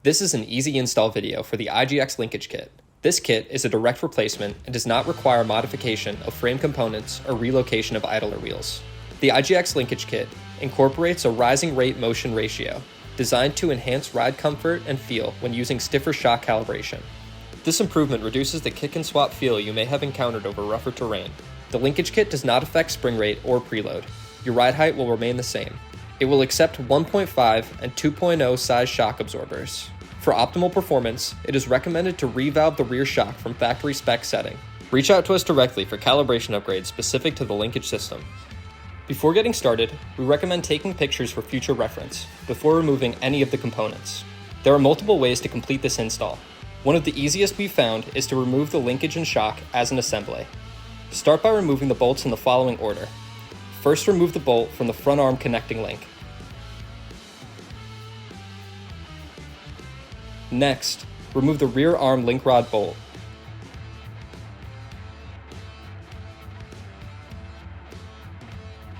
This is an easy install video for the IGX linkage kit. This kit is a direct replacement and does not require modification of frame components or relocation of idler wheels. The IGX linkage kit incorporates a rising rate motion ratio, designed to enhance ride comfort and feel when using stiffer shock calibration. This improvement reduces the kick and swap feel you may have encountered over rougher terrain. The linkage kit does not affect spring rate or preload. Your ride height will remain the same. It will accept 1.5 and 2.0 size shock absorbers. For optimal performance, it is recommended to revalve the rear shock from factory spec setting. Reach out to us directly for calibration upgrades specific to the linkage system. Before getting started, we recommend taking pictures for future reference before removing any of the components. There are multiple ways to complete this install. One of the easiest we've found is to remove the linkage and shock as an assembly. Start by removing the bolts in the following order. First, remove the bolt from the front arm connecting link. Next, remove the rear arm link rod bolt.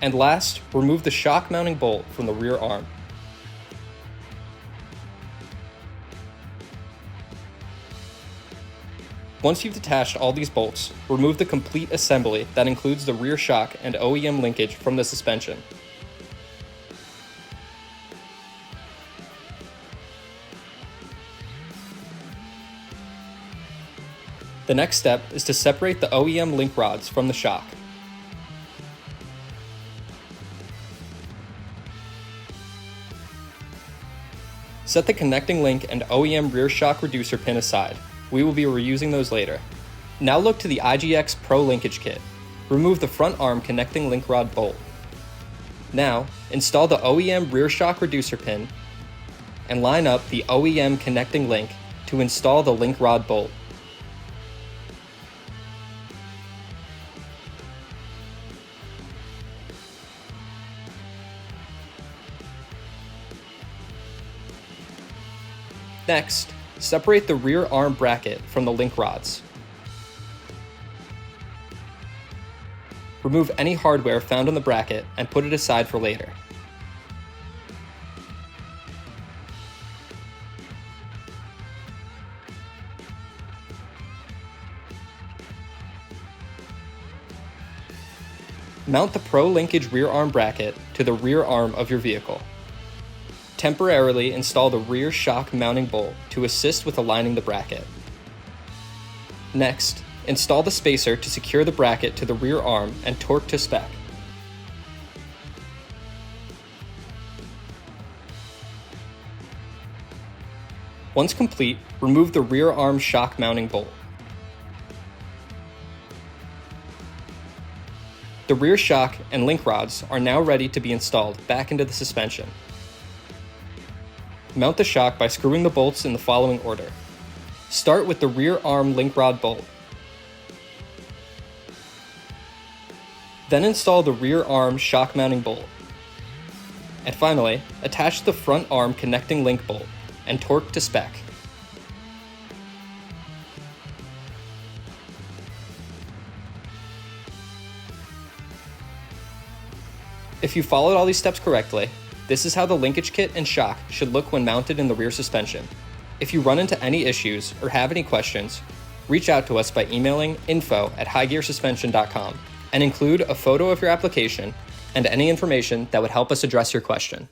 And last, remove the shock mounting bolt from the rear arm. Once you've detached all these bolts, remove the complete assembly that includes the rear shock and OEM linkage from the suspension. The next step is to separate the OEM link rods from the shock. Set the connecting link and OEM rear shock reducer pin aside. We will be reusing those later. Now look to the IGX Pro linkage kit. Remove the front arm connecting link rod bolt. Now, install the OEM rear shock reducer pin and line up the OEM connecting link to install the link rod bolt. Next, separate the rear arm bracket from the link rods. Remove any hardware found on the bracket and put it aside for later. Mount the Pro linkage rear arm bracket to the rear arm of your vehicle. Temporarily install the rear shock mounting bolt to assist with aligning the bracket. Next, install the spacer to secure the bracket to the rear arm and torque to spec. Once complete, remove the rear arm shock mounting bolt. The rear shock and link rods are now ready to be installed back into the suspension. Mount the shock by screwing the bolts in the following order. Start with the rear arm link rod bolt. Then install the rear arm shock mounting bolt. And finally, attach the front arm connecting link bolt and torque to spec. If you followed all these steps correctly, this is how the linkage kit and shock should look when mounted in the rear suspension. If you run into any issues or have any questions, reach out to us by emailing info@hygearsuspension.com and include a photo of your application and any information that would help us address your question.